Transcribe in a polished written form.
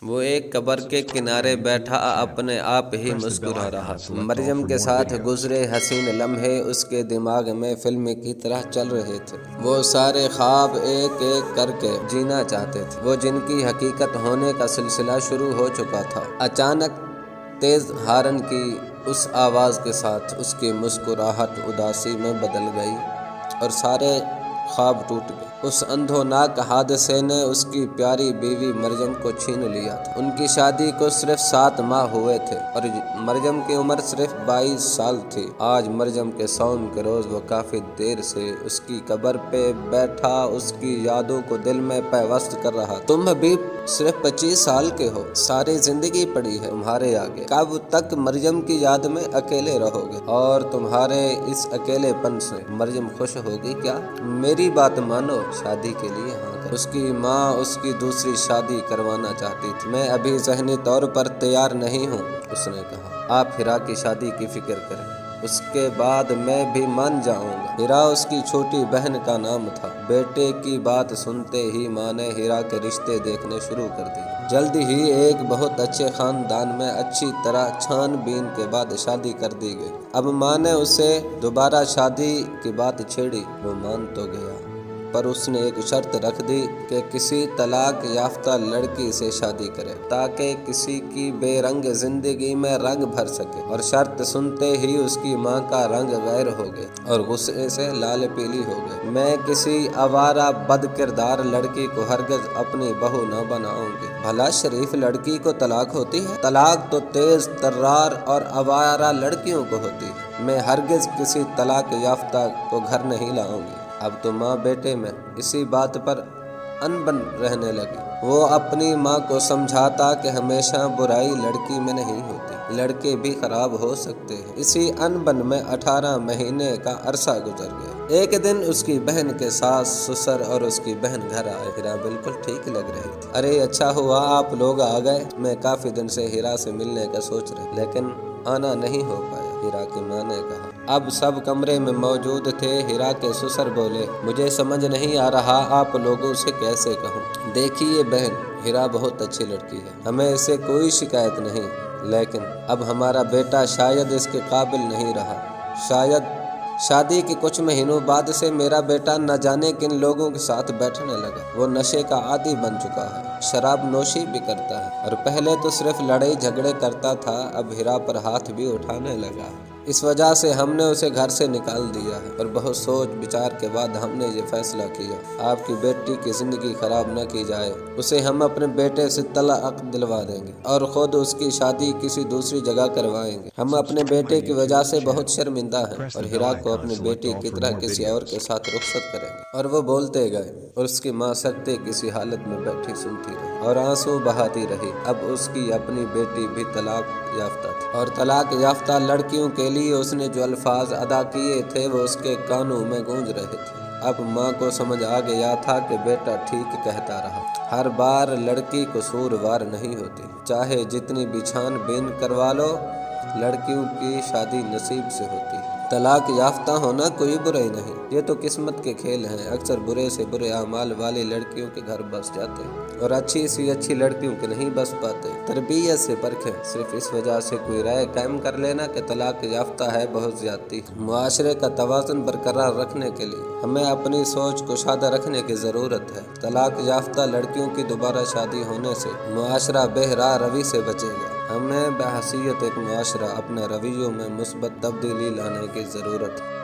وہ ایک قبر کے کنارے بیٹھا اپنے آپ ہی مسکرا رہا تھا۔ مریم کے ساتھ گزرے حسین لمحے اس کے دماغ میں فلم کی طرح چل رہے تھے۔ وہ سارے خواب ایک ایک کر کے جینا چاہتے تھے، وہ جن کی حقیقت ہونے کا سلسلہ شروع ہو چکا تھا۔ اچانک تیز ہارن کی اس آواز کے ساتھ اس کی مسکراہٹ اداسی میں بدل گئی اور سارے خواب ٹوٹ گئے۔ اس اندھوناک حادثے نے اس کی پیاری بیوی مریم کو چھین لیا تھا۔ ان کی شادی کو صرف 7 ماہ ہوئے تھے اور مریم کی عمر صرف 22 سال تھی۔ آج مریم کے سوم کے روز وہ کافی دیر سے اس کی قبر پہ بیٹھا اس کی یادوں کو دل میں پیوست کر رہا تھا۔ تم ابھی صرف 25 سال کے ہو، ساری زندگی پڑی ہے تمہارے آگے۔ کب تک مریم کی یاد میں اکیلے رہو گے اور تمہارے اس اکیلے پن سے مریم خوش ہوگی کیا؟ میری بات مانو، شادی کے لیے ہاں کرو۔ اس کی ماں اس کی دوسری شادی کروانا چاہتی تھی۔ میں ابھی ذہنی طور پر تیار نہیں ہوں، اس نے کہا۔ آپ ہیرا کی شادی کی فکر کریں، اس کے بعد میں بھی مان جاؤں گا۔ ہیرا اس کی چھوٹی بہن کا نام تھا۔ بیٹے کی بات سنتے ہی ماں نے ہیرا کے رشتے دیکھنے شروع کر دیے۔ جلد ہی ایک بہت اچھے خاندان میں اچھی طرح چھان بین کے بعد شادی کر دی گئی۔ اب ماں نے اسے دوبارہ شادی کی بات چھیڑی۔ وہ مان تو گیا، پر اس نے ایک شرط رکھ دی کہ کسی طلاق یافتہ لڑکی سے شادی کرے تاکہ کسی کی بے رنگ زندگی میں رنگ بھر سکے، اور شرط سنتے ہی اس کی ماں کا رنگ غیر ہو گیا اور غصے سے لال پیلی ہو گئی۔ میں کسی آوارہ بد کردار لڑکی کو ہرگز اپنی بہو نہ بناؤں گی۔ بھلا شریف لڑکی کو طلاق ہوتی ہے؟ طلاق تو تیز ترار اور آوارہ لڑکیوں کو ہوتی ہے۔ میں ہرگز کسی طلاق یافتہ کو گھر نہیں لاؤں گی۔ اب تو ماں بیٹے میں اسی بات پر انبن رہنے لگی۔ وہ اپنی ماں کو سمجھاتا کہ ہمیشہ برائی لڑکی میں نہیں ہوتی، لڑکے بھی خراب ہو سکتے ہیں۔ اسی انبن میں 18 مہینے کا عرصہ گزر گیا۔ ایک دن اس کی بہن کے ساس سسر اور اس کی بہن گھر آئے۔ ہیرا بالکل ٹھیک لگ رہی تھی۔ ارے اچھا ہوا آپ لوگ آ گئے، میں کافی دن سے ہیرا سے ملنے کا سوچ رہی لیکن آنا نہیں ہو پایا، ہیرا کی ماں نے کہا۔ اب سب کمرے میں موجود تھے۔ ہیرا کے سسر بولے، مجھے سمجھ نہیں آ رہا آپ لوگوں سے کیسے کہوں۔ دیکھیے بہن، ہیرا بہت اچھی لڑکی ہے، ہمیں اسے کوئی شکایت نہیں، لیکن اب ہمارا بیٹا شاید اس کے قابل نہیں رہا۔ شاید شادی کے کچھ مہینوں بعد سے میرا بیٹا نہ جانے کن لوگوں کے ساتھ بیٹھنے لگا۔ وہ نشے کا عادی بن چکا ہے، شراب نوشی بھی کرتا ہے، اور پہلے تو صرف لڑائی جھگڑے کرتا تھا، اب ہیرا پر ہاتھ بھی اٹھانے لگا ہے۔ اس وجہ سے ہم نے اسے گھر سے نکال دیا ہے، اور بہت سوچ بچار کے بعد ہم نے یہ فیصلہ کیا آپ کی بیٹی کی زندگی خراب نہ کی جائے۔ اسے ہم اپنے بیٹے سے طلاق دلوا دیں گے اور خود اس کی شادی کسی دوسری جگہ کروائیں گے۔ ہم اپنے بیٹے کی وجہ سے بہت شرمندہ ہیں اور ہیرا کو اپنی بیٹی کی طرح کسی اور کے ساتھ رخصت کریں گے۔ اور وہ بولتے گئے اور اس کی ماں سکتے کسی حالت میں بیٹھی سنتی رہی اور آنسو بہاتی رہی۔ اب اس کی اپنی بیٹی بھی طلاق یافتہ تھی، اور طلاق یافتہ لڑکیوں کے لیے اس نے جو الفاظ ادا کیے تھے وہ اس کے کانوں میں گونج رہے تھے۔ اب ماں کو سمجھ آ گیا تھا کہ بیٹا ٹھیک کہتا رہا، ہر بار لڑکی قصوروار نہیں ہوتی، چاہے جتنی بھی چھان بین کروا لو، لڑکیوں کی شادی نصیب سے ہوتی ہے۔ طلاق یافتہ ہونا کوئی برائی نہیں، یہ تو قسمت کے کھیل ہیں۔ اکثر برے سے برے اعمال والی لڑکیوں کے گھر بس جاتے ہیں اور اچھی سی اچھی لڑکیوں کے نہیں بس پاتے۔ تربیت سے پرکھیں، صرف اس وجہ سے کوئی رائے قائم کر لینا کہ طلاق یافتہ ہے بہت زیادتی ہے۔ معاشرے کا توازن برقرار رکھنے کے لیے ہمیں اپنی سوچ کو سادہ رکھنے کی ضرورت ہے۔ طلاق یافتہ لڑکیوں کی دوبارہ شادی ہونے سے معاشرہ بے راہ روی سے بچے گا۔ ہمیں بحیثیت ایک معاشرہ اپنے رویوں میں مثبت تبدیلی لانے کی ضرورت ہے۔